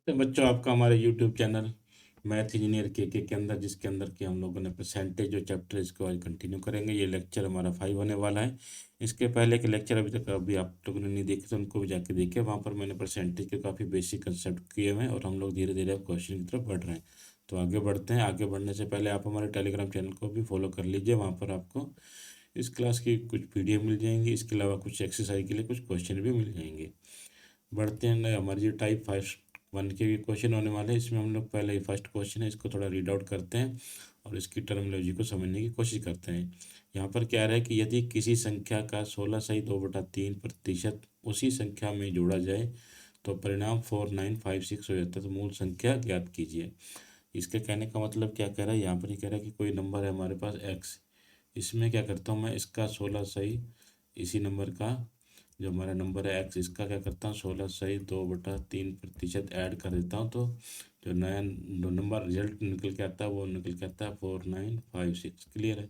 तो बच्चों, आपका हमारे यूट्यूब चैनल मैथ इंजीनियर के अंदर, जिसके अंदर कि हम लोगों ने परसेंटेज जो चैप्टर है इसको आज कंटिन्यू करेंगे। ये लेक्चर हमारा 5 होने वाला है। इसके पहले के लेक्चर अभी तक अभी आप लोगों ने नहीं देखे तो उनको भी जाके देखे। वहाँ पर मैंने परसेंटेज के काफ़ी बेसिक कंसेप्ट किए हुए हैं और हम लोग धीरे धीरे अब क्वेश्चन की तरफ बढ़ रहे हैं। तो आगे बढ़ते हैं। आगे बढ़ने से पहले आप हमारे टेलीग्राम चैनल को भी फॉलो कर लीजिए। वहाँ पर आपको इस क्लास की कुछ पीडीएफ मिल जाएंगी। इसके अलावा कुछ एक्सरसाइज के लिए कुछ क्वेश्चन भी मिल जाएंगे। बढ़ते हैं। हमारी जो टाइप फर्स्ट 1 के भी क्वेश्चन होने वाले हैं। इसमें हम लोग पहले ही फर्स्ट क्वेश्चन है, इसको थोड़ा रीड आउट करते हैं और इसकी टर्मिनोलॉजी को समझने की कोशिश करते हैं। यहाँ पर क्या रहा है कि यदि किसी संख्या का 16/2/3% उसी संख्या में जोड़ा जाए तो परिणाम 4956 हो जाता है। तो मूल संख्या ज्ञात कीजिए। इसके कहने का मतलब क्या कह रहा है, यहाँ पर ये कह रहा है कि कोई नंबर है हमारे पास x। इसमें क्या करता हूँ मैं, इसका 16 सही इसी नंबर का जो हमारा नंबर है एक्स, इसका क्या करता हूँ 16/2/3% ऐड कर देता हूँ। तो जो नया दो नंबर रिजल्ट निकल के आता है वो निकल के आता है 4956। क्लियर है।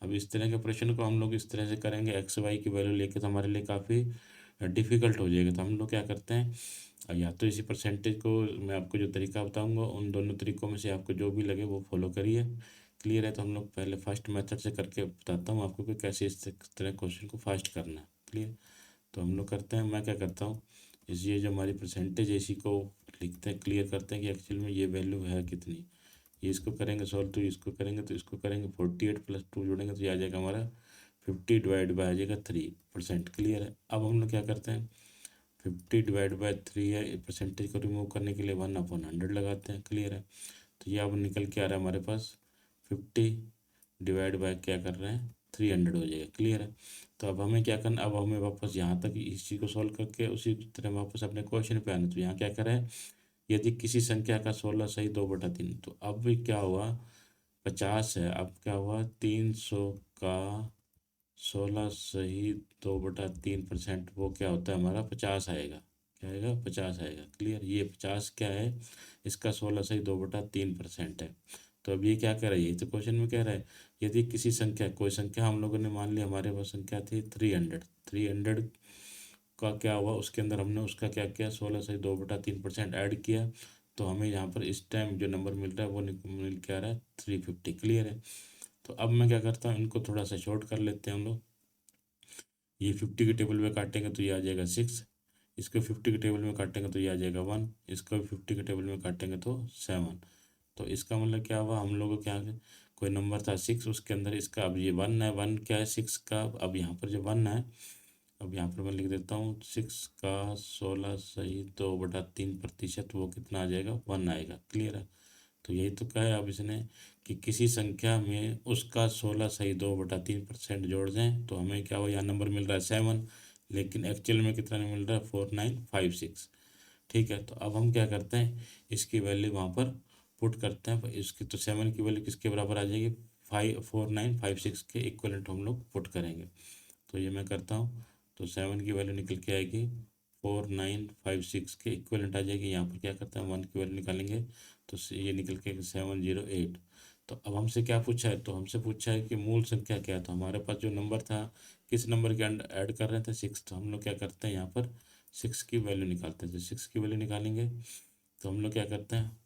अब इस तरह के प्रश्न को हम लोग इस तरह से करेंगे, एक्स वाई की वैल्यू लेके तो हमारे लिए काफ़ी डिफ़िकल्ट हो जाएगा। तो हम लोग क्या करते हैं, या तो इसी परसेंटेज को मैं आपको जो तरीका बताऊंगा उन दोनों तरीकों में से आपको जो भी लगे वो फॉलो करिए। क्लियर है। तो हम लोग पहले फर्स्ट मेथड से करके बताता हूँ आपको कि कैसे इस तरह क्वेश्चन को फास्ट करना है। क्लियर। तो हम लोग करते हैं, मैं क्या करता हूँ, इस ये जो हमारी परसेंटेज है इसी को लिखते हैं, क्लियर करते हैं कि एक्चुअल में ये वैल्यू है कितनी। ये इसको करेंगे सॉल्व, तो इसको करेंगे तो इसको करेंगे 48 + 2 जोड़ेंगे तो ये आ जाएगा हमारा 50 डिवाइड बाई आ जाएगा 3%। क्लियर है। अब हम लोग क्या करते हैं, 50/3 है, परसेंटेज को रिमूव करने के लिए 1/100 लगाते हैं। क्लियर है। तो ये अब निकल के आ रहा है हमारे पास 50 डिवाइड बाय क्या कर रहे हैं 300 हो जाएगा। क्लियर है। तो अब हमें क्या करना, अब हमें वापस यहाँ तक इस चीज़ को सॉल्व करके उसी तरह वापस अपने क्वेश्चन पे आना। तो यहाँ क्या करें, यदि किसी संख्या का 16/2/3, तो अब भी क्या हुआ 50 है, अब क्या हुआ 300 का 16/2/3%, वो क्या होता है हमारा 50 आएगा। क्या आएगा 50 आएगा। क्लियर। ये 50 क्या है, इसका 16/2/3% है। तो अब ये क्या कह रहा है, ये तो क्वेश्चन में कह रहा है यदि किसी संख्या, कोई संख्या हम लोगों ने मान लिया हमारे पास संख्या थी 300 का क्या हुआ, उसके अंदर हमने उसका क्या किया 16/2/3% ऐड किया। तो हमें यहाँ पर इस टाइम जो नंबर मिल रहा है वो मिल के आ रहा है 350। क्लियर है। तो अब मैं क्या करता हूँ, इनको थोड़ा सा शॉर्ट कर लेते हैं हम लोग। ये 50 के टेबल में काटेंगे तो ये आ जाएगा 6। इसको 50 के टेबल में काटेंगे तो ये आ जाएगा 1। इसको भी 50 के टेबल में काटेंगे तो 7। तो इसका मतलब क्या हुआ, हम लोग को क्या है, कोई नंबर था 6, उसके अंदर इसका अब ये 1 है, 1 क्या है 6 का, अब यहाँ पर जो 1 है, अब यहाँ पर मैं लिख देता हूँ 6 का 16/2/3%, वो कितना आ जाएगा 1 आएगा। क्लियर है। तो यही तो कहा है अब इसने कि किसी संख्या में उसका 16/2/3% जोड़ दें तो हमें क्या हुआ, यहाँ नंबर मिल रहा है 7, लेकिन एक्चुअल में कितना नहीं मिल रहा है 4956। ठीक है। तो अब हम क्या करते हैं, इसकी वैल्यू वहाँ पर पुट करते हैं। इसकी तो 7 की वैल्यू किसके बराबर आ जाएगी, 4956 के इक्वलेंट हम लोग पुट करेंगे। तो ये मैं करता हूँ। तो 7 की वैल्यू निकल के आएगी 4956 के इक्वलेंट आ जाएगी। यहाँ पर क्या करते हैं 1 की वैल्यू निकालेंगे तो ये निकल के 708। तो अब हमसे क्या पूछा है, तो हमसे पूछा है कि मूल संख्या क्या है। तो हमारे पास जो नंबर था, किस नंबर के ऐड कर रहे थे 6। तो हम लोग क्या करते हैं यहाँ पर 6 की वैल्यू निकालते हैं। तो 6 की वैल्यू निकालेंगे तो हम लोग क्या करते हैं,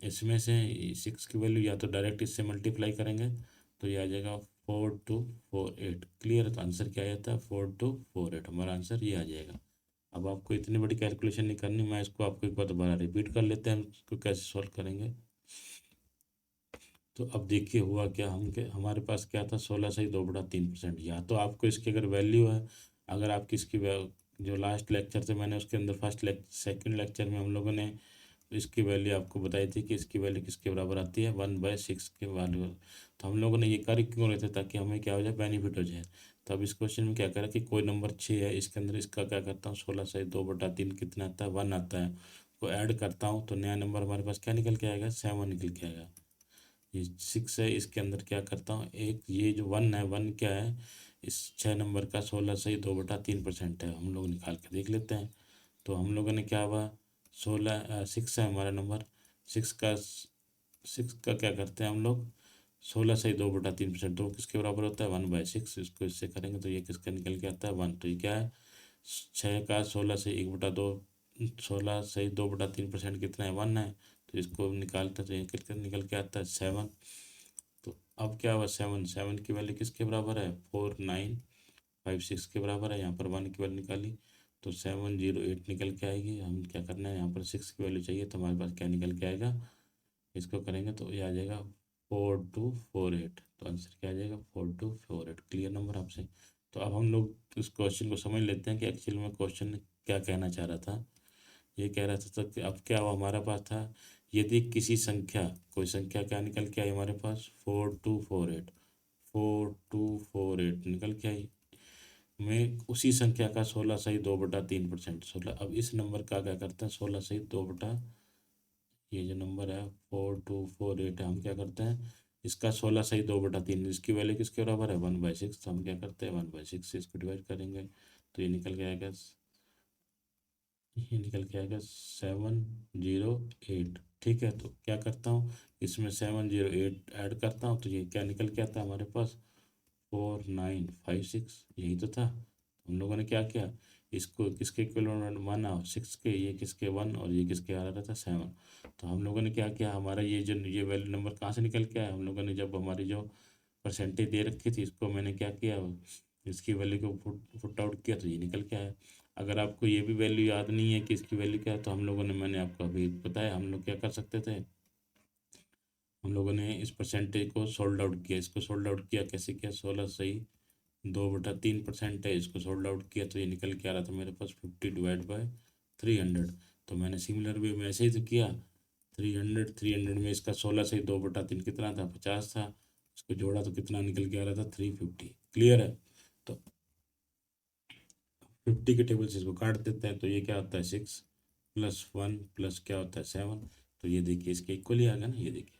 इसमें से 6 की वैल्यू या तो डायरेक्ट इससे मल्टीप्लाई करेंगे तो ये आ जाएगा 4248। क्लियर है। तो आंसर क्या आ जाता है 4248, हमारा आंसर ये आ जाएगा। अब आपको इतनी बड़ी कैलकुलेशन नहीं करनी, मैं इसको आपको एक बार दोबारा रिपीट कर लेते हैं, हम इसको कैसे सॉल्व करेंगे। तो अब देखिए हुआ क्या, हमारे पास क्या था 16/2/3%। या तो आपको इसकी अगर वैल्यू है, अगर आपकी इसकी जो लास्ट लेक्चर थे मैंने उसके अंदर सेकंड लेक्चर में हम लोगों ने इसकी वैल्यू आपको बताई थी कि इसकी वैल्यू किसके बराबर आती है 1/6 के बराबर। तो हम लोगों ने ये कार्य क्यों रहे थे, ताकि हमें क्या हो जाए बेनिफिट हो जाए। तो अब इस क्वेश्चन में क्या करा कि कोई नंबर 6 है, इसके अंदर इसका क्या करता हूँ 16/2/3 कितना आता है 1 आता है, को ऐड करता हूँ तो नया नंबर हमारे पास क्या निकल के आएगा 7 निकल के आएगा। ये 6 है, इसके अंदर क्या करता हूँ एक ये जो 1 है, 1 क्या है, इस 6 नंबर का 16/2/3% है, हम लोग निकाल के देख लेते हैं। तो हम लोगों ने क्या हुआ 6 है हमारा नंबर। 6 का 6 का क्या करते हैं हम लोग 16/2/3%, तो किसके बराबर होता है 1/6। इसको इससे करेंगे तो ये किसका निकल के आता है 1। तो ये क्या है 6 का 16 से 1/2 16 सही 2/3% कितना है, 1 है। तो इसको निकालते तो निकल के आता है 7। तो अब क्या हुआ, 7 की वैल्यू किसके बराबर है, 4956 के बराबर है। यहाँ पर 1 की वैल्यू निकाली तो 708 निकल के आएगी। हम क्या करना है, यहाँ पर 6 की वैल्यू चाहिए तो हमारे पास क्या निकल के आएगा, इसको करेंगे तो ये आ जाएगा 4248। तो आंसर क्या आ जाएगा, 4248। क्लियर नंबर आपसे। तो अब हम लोग इस क्वेश्चन को समझ लेते हैं कि एक्चुअली में क्वेश्चन क्या कहना चाह रहा था। ये कह रहा था तो कि अब क्या हुआ हमारे पास था, यदि किसी संख्या, कोई संख्या क्या निकल के आई हमारे पास, 4248। 4248 निकल के आई में उसी संख्या का 16 सही 2/3%। 16, अब इस नंबर का क्या करते हैं, 16 सही 2 बटा, ये जो नंबर है 4248 है, हम क्या करते हैं इसका 16 सही 2/3, इसकी वैल्यू किसके बराबर है, 1/6। तो हम क्या करते हैं 1/6 से इसको डिवाइड करेंगे तो ये निकल के आएगा 708। ठीक है, तो क्या करता हूँ, इसमें 708 ऐड करता हूँ तो ये क्या निकल के आता है हमारे पास, 4956। यही तो था। हम लोगों ने क्या किया, इसको किसके इक्विवेलेंट माना, 6 के, ये किसके 1 और ये किसके आ रहा था 7। तो हम लोगों ने क्या किया, हमारा ये जो ये वैल्यू नंबर कहाँ से निकल के आया, हम लोगों ने जब हमारी जो परसेंटेज दे रखी थी इसको मैंने क्या किया, इसकी वैल्यू को पुट आउट किया तो ये निकल के आया। अगर आपको ये भी वैल्यू याद नहीं है कि इसकी वैल्यू क्या है तो हम लोगों ने, मैंने आपको अभी बताया हम लोग क्या कर सकते थे, हम लोगों ने इस परसेंटेज को सोल्ड आउट किया। इसको सोल्ड आउट किया कैसे किया, 16 सही 2/3% है, इसको सोल्ड आउट किया तो ये निकल के आ रहा था मेरे पास 50/300। तो मैंने सिमिलर वे में ऐसे ही तो किया, 300 में इसका 16 सही 2/3 कितना था, 50 था। इसको जोड़ा तो कितना निकल के आ रहा था, 350। क्लियर है। तो 50 के टेबल से इसको काट देते हैं तो ये क्या होता है, 6 + 1 प्लस क्या होता है 7। तो ये देखिए इसके इक्वली आ गया ना, ये देखिए,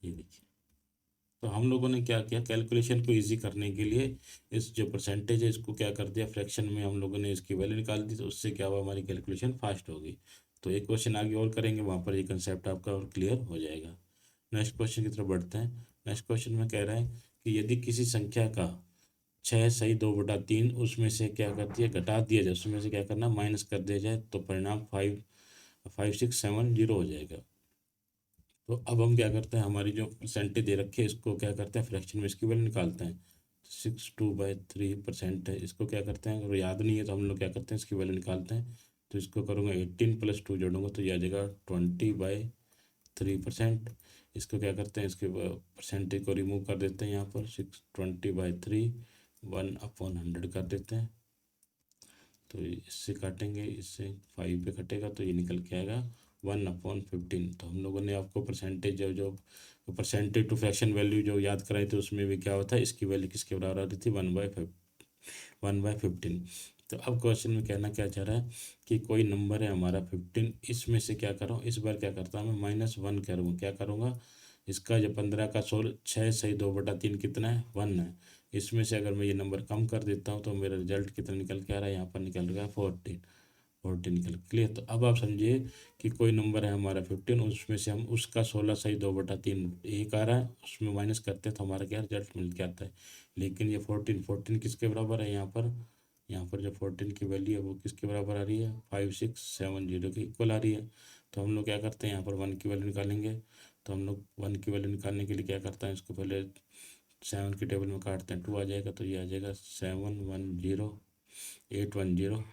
ये देखिए। तो हम लोगों ने क्या किया, कैलकुलेशन को इजी करने के लिए इस जो परसेंटेज है इसको क्या कर दिया, फ्रैक्शन में हम लोगों ने इसकी वैल्यू निकाल दी। तो उससे क्या हुआ, हमारी कैलकुलेशन फास्ट हो गई। तो एक क्वेश्चन आगे और करेंगे, वहाँ पर ये कंसेप्ट आपका और क्लियर हो जाएगा। नेक्स्ट क्वेश्चन की तरफ बढ़ते हैं। नेक्स्ट क्वेश्चन में कह रहा है कि यदि किसी संख्या का 6 सही 2/3 उसमें से क्या कर दिया, घटा दिया जाए, उसमें से क्या करना, माइनस कर दिया जाए तो परिणाम 5670 हो जाएगा। तो अब हम क्या करते हैं, हमारी जो परसेंटेज दे रखी है इसको क्या करते हैं, फ्रैक्शन में इसकी वैल्यू निकालते हैं। 62/3% है, इसको क्या करते हैं, अगर याद नहीं है तो हम लोग क्या करते हैं इसकी वैल्यू निकालते हैं। तो इसको करूँगा 18 + 2 जोड़ूंगा तो ये आ जाएगा 20/3%। इसको क्या करते हैं, इसके परसेंटेज को रिमूव कर देते हैं, यहाँ पर 620/3 1/100 कर देते हैं। तो इससे काटेंगे, इससे 5 पे कटेगा तो ये निकल के आएगा 1/15। तो हम लोगों ने आपको परसेंटेज जो जो परसेंटेज टू फ्रैक्शन वैल्यू जो याद कराई थी उसमें भी क्या होता है, इसकी वैल्यू किसके बराबर आ रही थी, 1/15। तो अब क्वेश्चन में कहना क्या चाह रहा है कि कोई नंबर है हमारा 15, इसमें से क्या करूँ, इस बार क्या करता हूँ मैं -1 करूँगा। क्या करूँगा, इसका जो 15 का 6 सही 2/3 कितना है, 1 है। इसमें से अगर मैं ये नंबर कम कर देता हूँ तो मेरा रिजल्ट कितना निकल के आ रहा है, यहाँ पर निकल रहा है 14 निकल क्लियर। तो अब आप समझिए कि कोई नंबर है हमारा 15, उसमें से हम उसका 16 सही 2/3 एक आ रहा है, उसमें माइनस करते हैं तो हमारा क्या रिजल्ट मिल के आता है। लेकिन ये 14 किसके बराबर है, यहाँ पर जो 14 की वैल्यू है वो किसके बराबर आ रही है, 5670 के इक्वल आ रही है। तो हम लोग क्या करते हैं, यहाँ पर 1 की वैल्यू निकालेंगे। तो हम लोग 1 की वैल्यू निकालने के लिए क्या करते हैं, इसको पहले 7 के टेबल में काटते हैं, 2 आ जाएगा तो ये आ जाएगा 710810।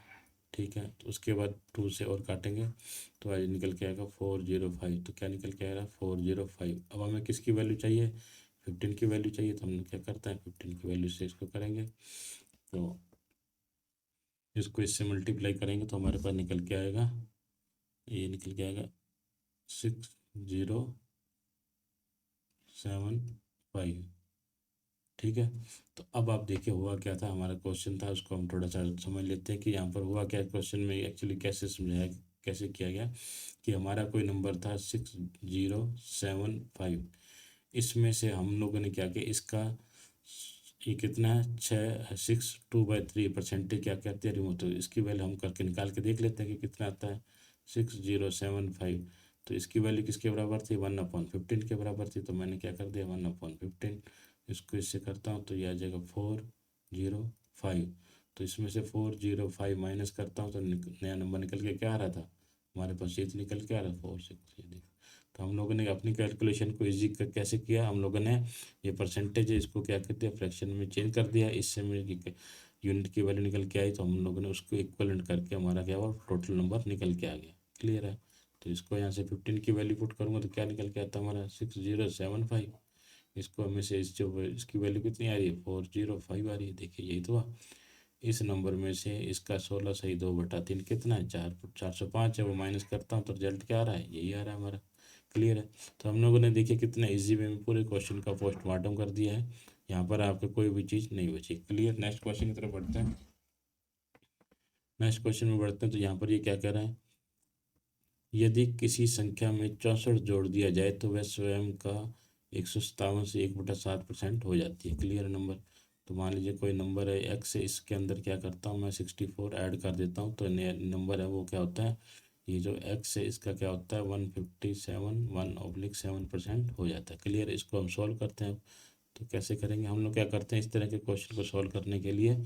ठीक है, तो उसके बाद 2 से और काटेंगे तो आज निकल के आएगा 405। तो क्या निकल के आएगा 405। अब हमें किसकी वैल्यू चाहिए, 15 की वैल्यू चाहिए। तो हम लोग क्या करते हैं, 15 की वैल्यू से इसको करेंगे तो इसको इससे मल्टीप्लाई करेंगे तो हमारे पास निकल के आएगा, ये निकल के आएगा 6075। ठीक है। तो अब आप देखिए हुआ क्या था, हमारा क्वेश्चन था उसको हम थोड़ा सा समझ लेते हैं कि यहाँ पर हुआ क्या, क्वेश्चन में एक्चुअली कैसे समझाया, कैसे किया गया कि हमारा कोई नंबर था 6075। इसमें से हम लोगों ने क्या किया, इसका ये कितना है, 6 2/3 परसेंटेज क्या कहते हैं रिमूव। तो इसकी वैल्यू हम करके निकाल के देख लेते हैं कि कितना आता है, 6075। तो इसकी वैल्यू किसके बराबर थी, 1/15 के बराबर थी। तो मैंने क्या कर दिया 1/15, इसको इससे करता हूँ तो ये आ जाएगा 405। तो इसमें से 405 माइनस करता हूँ तो नया नंबर निकल के क्या आ रहा था हमारे पास, ये तो निकल के आ रहा 4 6, ये देखो। तो हम लोगों ने अपनी कैलकुलेशन को इजी कर कैसे किया, हम लोगों ने ये परसेंटेज है इसको क्या कर दिया, फ्रैक्शन में चेंज कर दिया, इससे मेरी यूनिट की वैल्यू निकल के आई, तो हम लोगों ने उसको इक्वलेंट करके हमारा क्या हुआ, टोटल नंबर निकल के आ गया। क्लियर है। तो इसको यहाँ से 15 की वैल्यू पुट करूँगा तो क्या निकल के आता है हमारा 6075। इसको हमें से इस जो इसकी वैल्यू कितनी आ रही है 405 आ रही है, देखिए यही तो हुआ। इस नंबर में से इसका 16 सही 2/3 कितना है 405 है, वो माइनस करता हूँ तो रिजल्ट क्या आ रहा है, यही आ रहा है हमारा। क्लियर है। तो हम लोगों ने देखिए कितना इजी वे में पूरे क्वेश्चन का पोस्टमार्टम कर दिया है, यहाँ पर आपको कोई भी चीज़ नहीं बची। क्लियर। नेक्स्ट क्वेश्चन की तरफ बढ़ते हैं। नेक्स्ट क्वेश्चन में बढ़ते हैं तो यहाँ पर ये क्या कह रहा है, यदि किसी संख्या में 64 जोड़ दिया जाए तो वह स्वयं का 157 से 1/7% हो जाती है। Clear number. तो मान लीजिए कोई नंबर है एक्स है, इसके अंदर क्या करता हूँ मैं 64 ऐड कर देता हूँ तो नया नंबर है वो क्या होता है, ये जो एक्स है इसका क्या होता है 157 1/7% हो जाता है। क्लियर। इसको हम सॉल्व करते हैं। तो कैसे करेंगे, हम लोग क्या करते हैं इस तरह के क्वेश्चन को सॉल्व करने के लिए,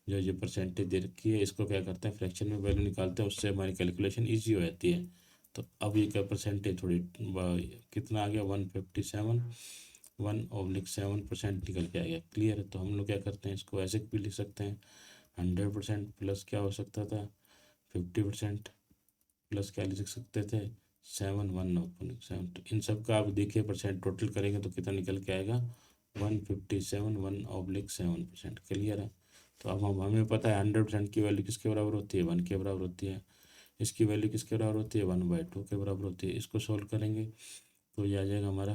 जो ये परसेंटेज दे रखी है इसको क्या करते हैं फ्रैक्शन में वैल्यू निकालते हैं, उससे हमारी कैलकुलेशन ईजी हो जाती है। तो अब ये क्या परसेंटेज थोड़ी कितना आ गया 157 1/7% निकल के आ गया। क्लियर है। तो हम लोग क्या करते हैं इसको ऐसे भी लिख सकते हैं 100% प्लस क्या हो सकता था 50% प्लस क्या लिख सकते थे 7 तो इन सब का आप देखिए परसेंट टोटल करेंगे तो कितना निकल के आएगा 157 1/7%। क्लियर है। तो अब हम हमें पता है 100% की वैल्यू किसके बराबर होती है 1 के बराबर होती है, इसकी वैल्यू किसके बराबर होती है 1/2 के बराबर होती है। इसको सॉल्व करेंगे तो ये आ जाएगा हमारा,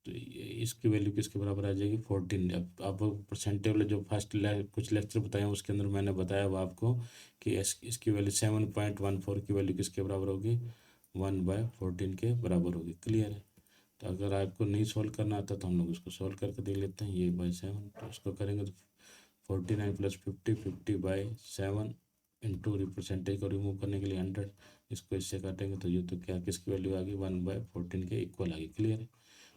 तो इसकी वैल्यू किसके बराबर आ जाएगी 14। अब परसेंटेज वाले जो फर्स्ट कुछ लेक्चर बताए हैं उसके अंदर मैंने बताया वो आपको कि इसकी वैल्यू 7.14 की वैल्यू किसके बराबर होगी 1/14 के बराबर होगी। क्लियर है। तो अगर आपको नहीं सॉल्व करना आता तो हम लोग इसको सॉल्व करके देख लेते हैं, ये बाई 7 तो इसको करेंगे तो 49 + 50 50/7 इंटू परसेंटेज को रिमूव करने के लिए 100, इसको इससे काटेंगे तो ये तो क्या किसकी वैल्यू आ गई 1/14 के इक्वल आ गई। क्लियर है।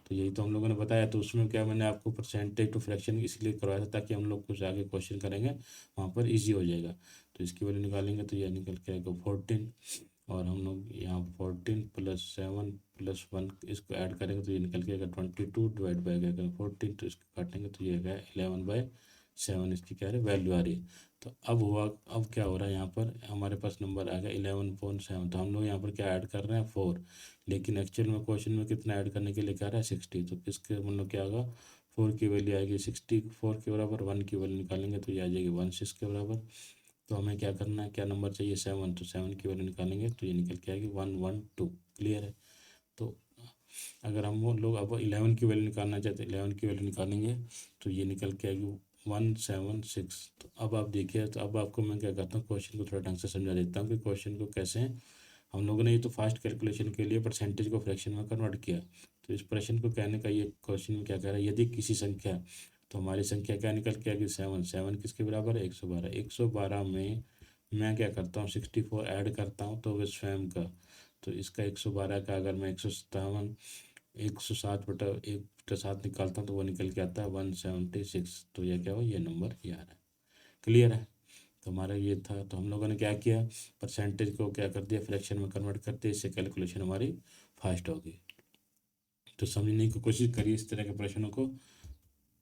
तो यही तो हम लोगों ने बताया, तो उसमें क्या मैंने आपको परसेंटेज टू फ्रैक्शन इसलिए करवाया था ताकि हम लोग कुछ आगे क्वेश्चन करेंगे वहाँ पर इजी हो जाएगा। तो इसकी वैल्यू निकालेंगे तो यह निकल के आएगा 14, और हम लोग यहाँ 14 + 7 + 1 इसको ऐड करेंगे तो ये निकल के आएगा 22 डिवाइड बाई अगर 14 तो इसको काटेंगे तो ये आएगा 11/7 इसकी क्या है वैल्यू आ रही है। तो अब हुआ, अब क्या हो रहा है यहाँ पर हमारे पास नंबर आ गया 11.7, तो हम लोग यहाँ पर क्या ऐड कर रहे हैं 4, लेकिन एक्चुअल में क्वेश्चन में कितना ऐड करने के लिए कह रहा है 60, तो किसके मतलब क्या होगा 4 की वैल्यू आएगी 64 के बराबर, 1 की वैल्यू निकालेंगे तो ये आ जाएगी 16 के बराबर। तो हमें क्या करना है, क्या नंबर चाहिए 7, तो 7 की वैल्यू निकालेंगे तो ये निकल के आएगी 112। क्लियर है। तो अगर हम वो लोग अब 11 की वैल्यू निकालना चाहते हैं 11 की वैल्यू निकालेंगे तो ये निकल के आएगी 176। तो अब आप देखिए, तो अब आपको मैं क्या करता हूँ क्वेश्चन को थोड़ा ढंग से समझा देता हूँ कि क्वेश्चन को कैसे हम लोगों ने ये तो फास्ट कैलकुलेशन के लिए परसेंटेज को फ्रैक्शन में कन्वर्ट किया। तो इस प्रश्न को कहने का ये क्वेश्चन में क्या कह रहा है, यदि किसी संख्या, तो हमारी संख्या क्या निकल के आएगी 7, 7 किसके बराबर है 112, 112 में मैं क्या करता हूँ 64 ऐड करता हूँ तो वह स्वयं का, तो इसका 112 का अगर मैं 157 107 निकालता हूँ तो वो निकल के आता है 176। तो यह क्या हो, ये नंबर ये आ रहा है। क्लियर है। तो हमारा ये था, तो हम लोगों ने क्या किया परसेंटेज को क्या कर दिया फ्रैक्शन में कन्वर्ट करते, इससे कैलकुलेशन हमारी फास्ट होगी। तो समझने की कोशिश करिए इस तरह के प्रश्नों को,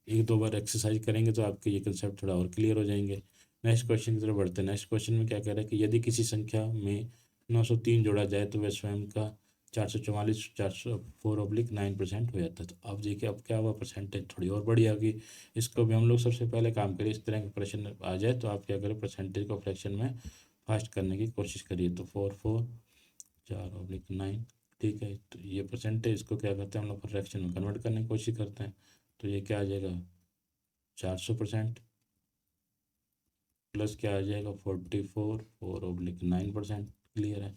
एक दो बार एक्सरसाइज करेंगे तो आपके ये कंसेप्ट थोड़ा और क्लियर हो जाएंगे। नेक्स्ट क्वेश्चन की तरफ बढ़ते हैं। नेक्स्ट क्वेश्चन में क्या कह रहा है कि यदि किसी संख्या में 903 जोड़ा जाए तो वह स्वयं का 444 404/9% हो जाता है। तो अब देखिए अब क्या हुआ परसेंटेज थोड़ी और बड़ी आ गई। इसको भी हम लोग सबसे पहले काम करिए, इस तरह के प्रश्न आ जाए तो आप क्या करें परसेंटेज को फ्रैक्शन में फास्ट करने की कोशिश करिए। तो 4/9 ठीक है। तो ये परसेंटेज इसको क्या करते हैं हम लोग फ्रैक्शन में कन्वर्ट करने की कोशिश करते हैं। तो ये क्या आ जाएगा 400% प्लस क्या आ जाएगा 4/9%। क्लियर है।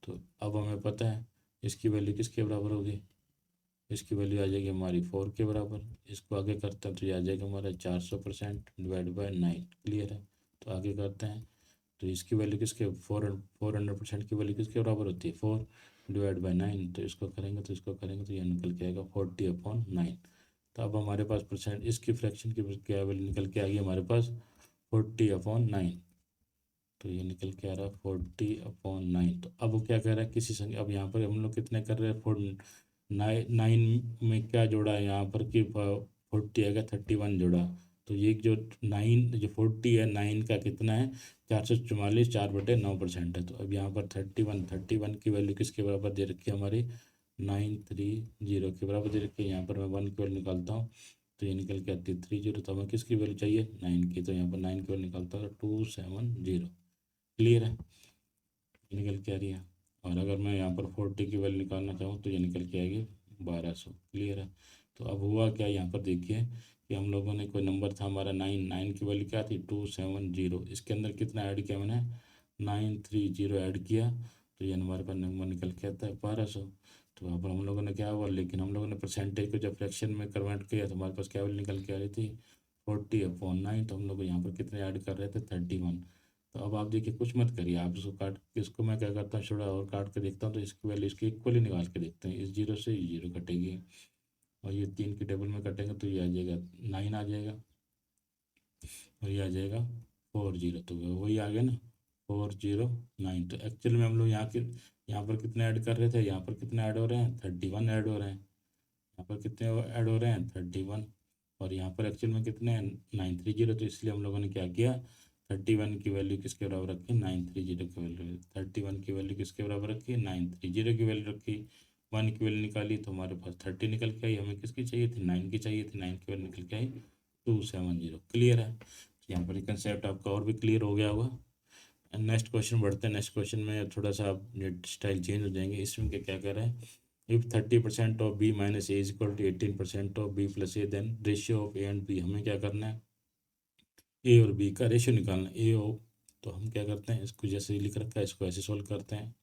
तो अब हमें पता है इसकी वैल्यू किसके बराबर होगी, इसकी वैल्यू आ जाएगी हमारी 4 के बराबर। इसको आगे करते हैं तो ये आ जाएगा हमारा 400% डिवाइड बाई 9। क्लियर है। तो आगे करते हैं तो इसकी वैल्यू किसके 400% की वैल्यू किसके बराबर होती है 4 डिवाइड बाई 9। तो इसको करेंगे तो इसको करेंगे तो ये निकल के आएगा 40/9। तो अब हमारे पास परसेंट इसकी फ्रैक्शन की क्या वैल्यू निकल के आ गई हमारे पास 40/9। तो ये निकल के आ रहा है 40/9। तो अब वो क्या कह रहा है, किसी संख्या, अब यहाँ पर हम लोग कितने कर रहे हैं, 9 में क्या जोड़ा है यहाँ पर कि 40 आएगा, 31 जोड़ा। तो ये जो 9, जो 40 है, 9 का कितना है, 444, 4/9% है। तो अब यहाँ पर 31 की वैल्यू किसके बराबर दे रखी है हमारी, 930 के बराबर दे रखी है। यहाँ पर मैं 1 की वैल्यू निकालता हूँ, तो ये निकल के आती है 30। तो हमें किसकी वैल्यू चाहिए, 9 की। तो यहाँ पर 9 की वैल्यू निकालता हूँ, 270। क्लियर है, ये निकल के आ रही है। और अगर मैं यहाँ पर 40 की वैल्यू निकालना चाहूँ तो ये निकल के आएगी 1200। क्लियर है। तो अब हुआ क्या, यहाँ पर देखिए कि हम लोगों ने कोई नंबर था हमारा 9, 9 की वैल्यू क्या थी, 270। इसके अंदर कितना ऐड किया मैंने, 930 ऐड किया। तो ये हमारे पास नंबर निकल के आता है 1200। तो यहाँ पर हम लोगों ने क्या हुआ, लेकिन हम लोगों ने परसेंटेज को जब फ्रैक्शन में कन्वर्ट किया तो हमारे पास क्या वैल्यू निकल के आ रही थी, 40/9। तो हम लोग यहाँ पर कितने ऐड कर रहे थे, 31। तो अब आप देखिए, कुछ मत करिए, आप इसको काट, इसको मैं क्या करता हूँ, थोड़ा और काट के देखता हूँ। तो इसकी वैल्यू इसकी इक्वली निकाल के देखते हैं। इस जीरो से ये जीरो कटेगी और ये 3 की टेबल में कटेंगे तो ये आ जाएगा 9 आ जाएगा, और ये आ जाएगा 40। तो वही आ गया ना, 409। तो एक्चुअल में हम लोग यहाँ पर कितने ऐड कर रहे थे, यहाँ पर कितने ऐड हो रहे हैं, 31 ऐड हो रहे हैं। यहाँ पर कितने ऐड हो रहे हैं, 31। और यहाँ पर एक्चुअल में कितने हैं, 930। तो इसलिए हम लोगों ने क्या किया, 31 की वैल्यू किसके बराबर रखी, 930 की वैल्यू। 31 की वैल्यू किसके बराबर रखी, 930 की वैल्यू रखी। 1 की वैल्यू निकाली तो हमारे पास 30 निकल के आई। हमें किसकी चाहिए थी, 9 की चाहिए थी। 9 की वैल्यू निकल के आई 270। क्लियर है। तो यहाँ पर कंसेप्ट आपका और भी क्लियर हो गया होगा। नेक्स्ट क्वेश्चन बढ़ते हैं। नेक्स्ट क्वेश्चन में थोड़ा सा आप स्टाइल चेंज हो जाएंगे। इसमें क्या कह रहा है, if 30% of B minus A is equal to 18% of B plus A, then ratio of A and B. हमें क्या करना है, ए और बी का रेशियो निकालना है। ए ओ, तो हम क्या करते हैं, इसको जैसे ही लिख रखा है इसको ऐसे सोल्व करते हैं।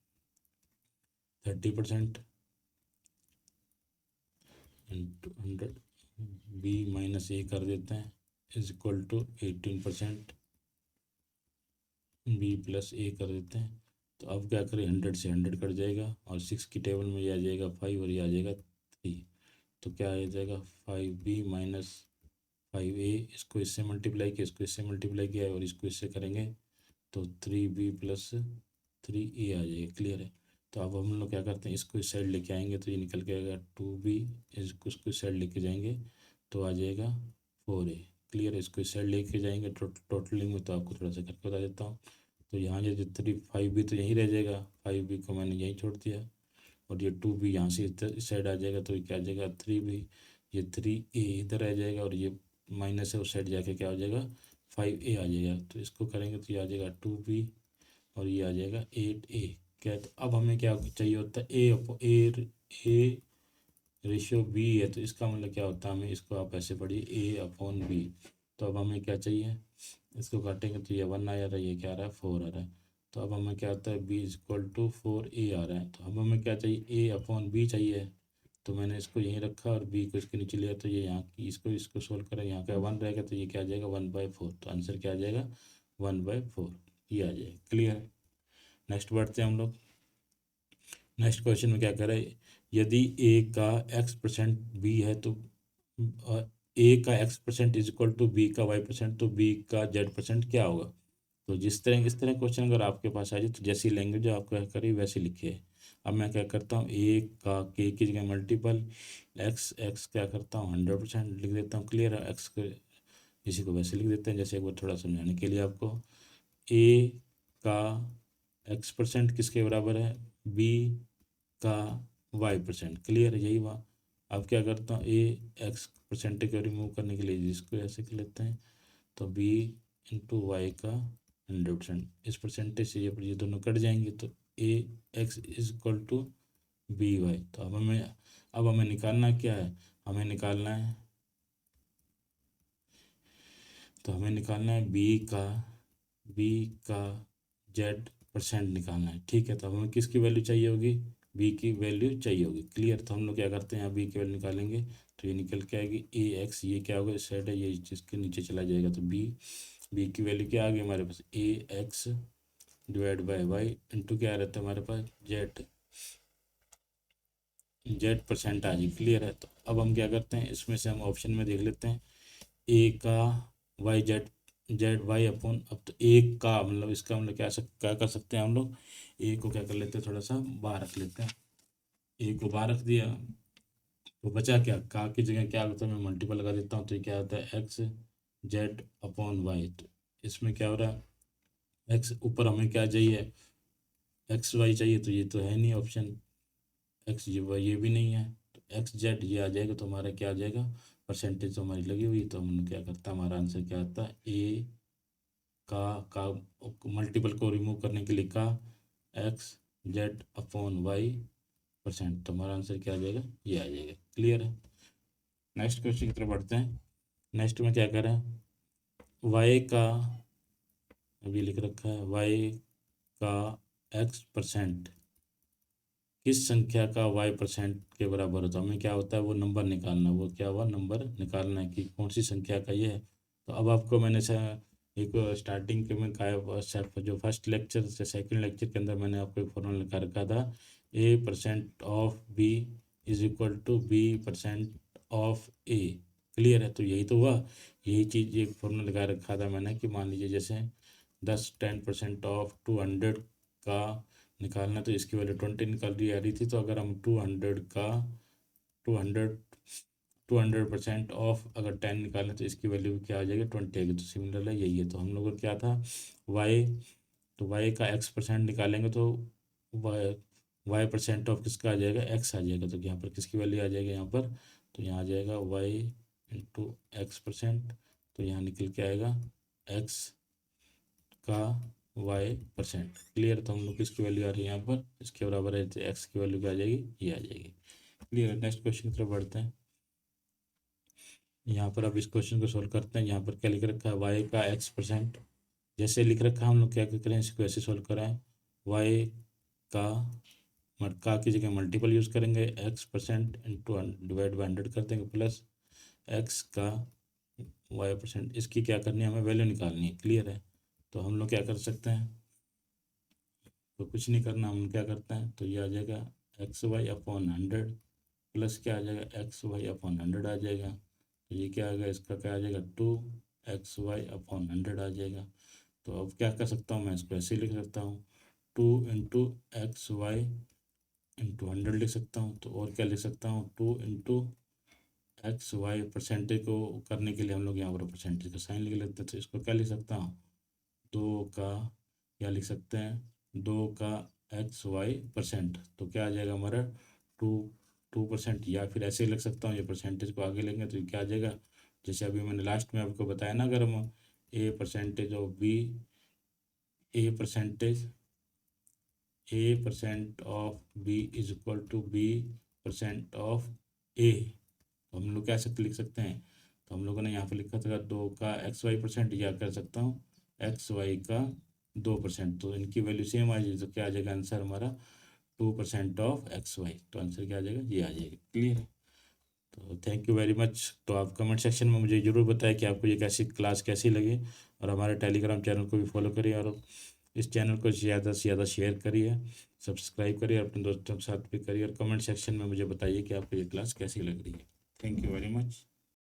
30% इंटू 100, बी माइनस ए कर देते हैं, is equal to 18% B plus A कर देते हैं। तो अब क्या करें, 100 से 100 कट जाएगा और 6 की टेबल में ये आ जाएगा 5 और ये आ जाएगा 3। तो क्या आ जाएगा, 5b माइनस 5a। इसको इससे मल्टीप्लाई किया, इसको इससे मल्टीप्लाई किया और इसको इससे करेंगे तो 3b प्लस 3a आ जाएगा। क्लियर है। तो अब हम लोग क्या करते हैं, इसको इस साइड लेके आएंगे तो ये निकल के आएगा 2b। इसको इस साइड लेके जाएंगे तो आ जाएगा 4a। क्लियर है। इसको इस साइड लेके जाएंगे टोटलिंग में, तो आपको थोड़ा सा करके बता देता हूँ। तो यहाँ जो 5b तो यहीं रह जाएगा, 5b को मैंने यहीं छोड़ दिया। और ये 2b यहाँ से इस साइड आ जाएगा तो ये क्या आ जाएगा, 3b। ये 3a इधर आ जाएगा और ये माइनस है, उस साइड जाके क्या हो जाएगा, 5a आ जाएगा। तो इसको करेंगे तो ये आ जाएगा 2b और ये आ जाएगा 8a। क्या है, तो अब हमें क्या चाहिए होता है, ए रेशियो बी है। तो इसका मतलब क्या होता है, हमें इसको आप ऐसे पढ़िए, a/b। तो अब हमें क्या चाहिए, इसको काटेंगे तो ये 1 आ रहा है, ये क्या आ रहा है, 4 आ रहा है। तो अब हमें क्या होता है, b is equal to 4a आ रहा है। तो अब हमें क्या चाहिए, a/b चाहिए। तो मैंने इसको यहीं रखा और b को इसके नीचे लिया। तो ये यहाँ की इसको सोल्व करें, यहाँ का 1 रहेगा तो ये क्या आ जाएगा, 1/4। तो आंसर क्या आ जाएगा, 1/4 ये आ जाएगा। क्लियर है। नेक्स्ट बढ़ते हैं हम लोग। नेक्स्ट क्वेश्चन में क्या कह रहा है, यदि ए का x% बी है तो ए का x% is equal to B का y%, तो बी का z% क्या होगा। तो इस तरह क्वेश्चन अगर आपके पास आ जाए तो जैसी लैंग्वेज जो आपको करी वैसे लिखिए। अब मैं क्या करता हूँ, ए का के की जगह मल्टीपल, एक्स क्या करता हूँ, 100% लिख देता हूँ। क्लियर है। एक्स को इसी को वैसे लिख देते हैं, जैसे एक बार थोड़ा समझाने के लिए आपको। ए का x% किसके बराबर है, बी का y%। क्लियर है, यही हुआ। अब क्या करता हूँ, ए x% को रिमूव करने के लिए इसको ऐसे कर लेते हैं। तो बी इंटू वाई का 100%, इस परसेंटेज से ये दोनों कट जाएंगे तो A x is equal to B y. तो अब हमें निकालना क्या है, हमें निकालना है, तो हमें निकालना है बी का z% निकालना है। ठीक है। तो अब हमें किसकी वैल्यू चाहिए होगी, बी की वैल्यू चाहिए होगी। क्लियर। तो हम लोग क्या करते हैं, यहाँ बी की वैल्यू निकालेंगे तो ये निकल के आएगी ए एक्स। ये क्या होगा, इस साइड है, ये जिसके नीचे चला जाएगा। तो बी की वैल्यू क्या आ गई हमारे पास, A x divide by y into क्या रहता है हमारे पास, z% आ गई। क्लियर है। तो अब हम क्या करते हैं, इसमें से हम ऑप्शन में देख लेते हैं, ए का Y Z Z Y upon, अब तो एक का मतलब इसका मतलब क्या कर सकते हैं हम लोग, एक को क्या कर लेते हैं, थोड़ा सा बाहर रख लेते हैं, एक को बाहर रख दिया तो बचा क्या, का की जगह क्या होता है, मैं मल्टीपल लगा देता हूँ तो ये क्या होता है एक्स जेड अपॉन वाई। तो इसमें क्या हो रहा है, एक्स ऊपर हमें क्या चाहिए, एक्स वाई चाहिए, तो ये तो है नहीं ऑप्शन, एक्स ये वाई ये भी नहीं है, तो एक्स जेड ये आ जाएगा, तो हमारा क्या आ जाएगा, परसेंटेज तो हमारी लगी हुई, तो हमने क्या करता है, हमारा आंसर क्या आता है, ए का मल्टीपल को रिमूव करने के लिए का X Z upon Y percent, तो हमारा आंसर क्या आ जाएगा, ये आ जाएगा। क्लियर है। नेक्स्ट क्वेश्चन की तरफ बढ़ते हैं। नेक्स्ट में क्या करें, वाई का, अभी लिख रखा है वाई का एक्स परसेंट किस संख्या का वाई परसेंट के बराबर होता है, हमें क्या होता है वो नंबर निकालना, वो क्या हुआ नंबर निकालना है कि कौन सी संख्या का ये है। तो अब आपको मैंने एक स्टार्टिंग के में कहा, जो फर्स्ट लेक्चर से सेकंड लेक्चर के अंदर मैंने आपको एक फॉर्मूला लिखा रखा था, A percent of B is equal to B percent of A. Clear है, तो यही तो हुआ, यही चीज़ एक फॉर्मूला लगा रखा था मैंने कि मान लीजिए जैसे 10% ऑफ 200 का निकालना, तो इसकी वैल्यू 20 निकाल रही आ रही थी, तो अगर हम 200 का 200 200% ऑफ अगर 10 निकालें तो इसकी वैल्यू क्या आ जाएगी, 20 आएगी। तो सिमिलर है, यही है। तो हम लोग को क्या था वाई, तो वाई का एक्स परसेंट निकालेंगे तो वाई वाई परसेंट ऑफ किसका आ जाएगा, एक्स आ जाएगा। तो यहाँ पर किसकी वैल्यू आ जाएगा यहाँ पर, तो यहाँ आ जाएगा वाई इंटू एक्स परसेंट, तो यहाँ निकल के आएगा एक्स का वाई परसेंट। क्लियर, तो हम लोग किसकी वैल्यू आ रही है यहाँ पर, इसके बराबर है, तो एक्स की वैल्यू क्या आ जाएगी, ये आ जाएगी। क्लियर है। नेक्स्ट क्वेश्चन की तरफ बढ़ते हैं। यहाँ पर अब इस क्वेश्चन को सोल्व करते हैं। यहाँ पर क्या लिख रखा है, वाई का एक्स परसेंट, जैसे लिख रखा है हम लोग क्या करें, इसको ऐसे सोल्व कराएं, वाई का का की जगह मल्टीपल यूज़ करेंगे, x percent into divide by 100 कर देंगे, प्लस एक्स का वाई परसेंट, इसकी क्या करनी है, हमें वैल्यू निकालनी है। क्लियर है, तो हम लोग क्या कर सकते हैं, तो कुछ नहीं करना, हम क्या करते हैं, तो ये आ जाएगा एक्स वाई अपॉन 100 प्लस क्या आ जाएगा, एक्स वाई अपॉन 100 आ जाएगा, तो ये क्या आ गया, इसका क्या आ जाएगा, 2 एक्स वाई अपॉन 100 आ जाएगा। तो अब क्या कर सकता हूँ, मैं इसको ऐसे लिख सकता हूँ, 2 इंटू एक्स वाई इंटू 100 लिख सकता हूँ। तो और क्या लिख सकता हूँ, 2 इंटू एक्स वाई, परसेंटेज को करने के लिए हम लोग यहाँ पर परसेंटेज का साइन लिख लेते हैं, तो इसको क्या लिख सकता हूँ, दो का, क्या लिख सकते हैं, 2 का एक्स वाई परसेंट, तो क्या आ जाएगा हमारा, टू 2%, या फिर ऐसे ही लिख सकता हूँ, ये परसेंटेज को आगे लेंगे तो ये क्या आ जाएगा, जैसे अभी मैंने लास्ट में आपको बताया ना, अगर हम A percentage of B, A percentage A percent of B is equal to B percent of A, तो हम लोग कैसे लिख सकते हैं, तो हम लोगों ने यहाँ पर लिखा था 2 का एक्स वाई परसेंट, या कर सकता हूँ एक्स वाई का 2%, तो इनकी वैल्यू सेम आ जाएगी, तो क्या आ जाएगा आंसर हमारा, 2% ऑफ एक्स वाई, तो आंसर क्या आ जाएगा, ये आ जाएगा। क्लियर है। तो थैंक यू वेरी मच। तो आप कमेंट सेक्शन में मुझे ज़रूर बताएं कि आपको ये कैसी क्लास कैसी लगी, और हमारे टेलीग्राम चैनल को भी फॉलो करिए, और इस चैनल को ज़्यादा से ज़्यादा शेयर करिए, सब्सक्राइब करिए, अपने दोस्तों के साथ भी करिए, और कमेंट सेक्शन में मुझे बताइए कि आपको ये क्लास कैसी लग रही है। Thank you very much.